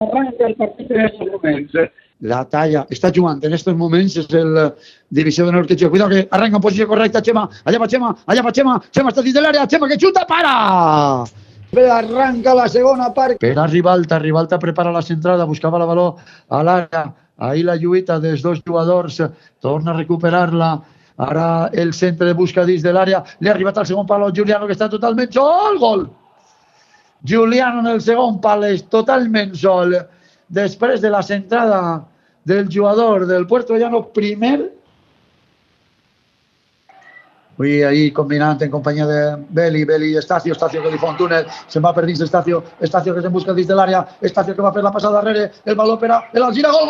arranca el partit en estos moments. La talla, està jugant en estos moments, és el divisió d'honor que juga. Cuidado que arranca en posició correcta, Chema. Allà va Chema, Chema està dins de l'àrea, Chema que xuta, para! Arranca la segona part. Per a Ribalta prepara la centrada, buscava la valor a l'àrea. Ahí la lluita dels dos jugadors, torna a recuperar-la. Ara el centre busca dins de l'àrea. Li ha arribat al segon pal Giuliano, que està totalment sol. Gol! Giuliano en el segon pal és totalment sol. Després de la centrada del jugador del Puerto Llano, primer. Avui ahí combinant en companyia de Beli i Estacio que li fa un túnel, se'n va per dins Estacio que se'n busca dins de l'àrea, Estacio que va fer la passada darrere, el valor per a l'Alzira, gol!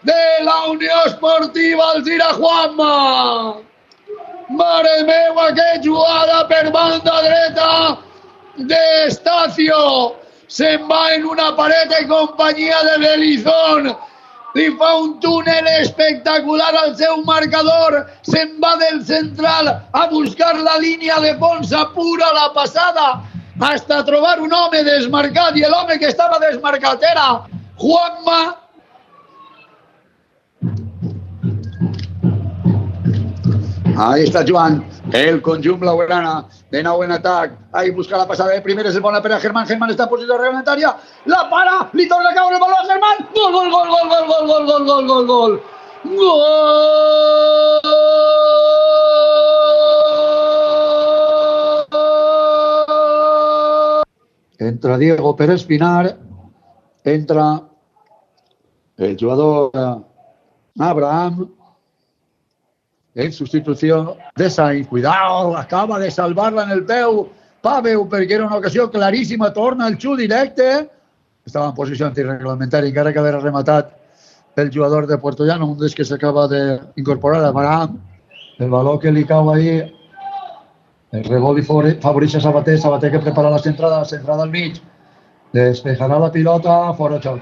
De la Unió Esportiva Alzira, Juanma! Mare meva, que jugada per banda dreta d'Estacio, se'n va en una paret en companyia de Belizón, li fa un túnel espectacular al seu marcador, se'n va del central a buscar la línia de fons, apura la passada hasta trobar un home desmarcat, i l'home que estava desmarcat era Juanma. Ahí està jugant el conjunt blaugrana, de nou en atac. Ahí busca la passada de primeres, és bona per a Germán. Germán està en posició reglamentària, la para, li torna a caure el valor a Germán. Gol! Entra Diego Pérez Pinar, entra el jugador Abraham en substitució de Sainz. Cuidado, acaba de salvar-la en el peu Pavel, perquè era una ocasió claríssima, torna el xut directe. Estava en posició antirreglamentària, encara que haver rematat el jugador de Puerto Llano, un dels que s'acaba d'incorporar a Abraham. El valor que li cau ahí, el rebot li favoreix a Sabater, Sabater que prepara la centrada al mig, despejarà la pilota, fora xoc.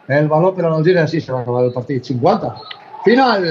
El valor per a l'Alzira, sí, se va acabar el partit. 50. Final!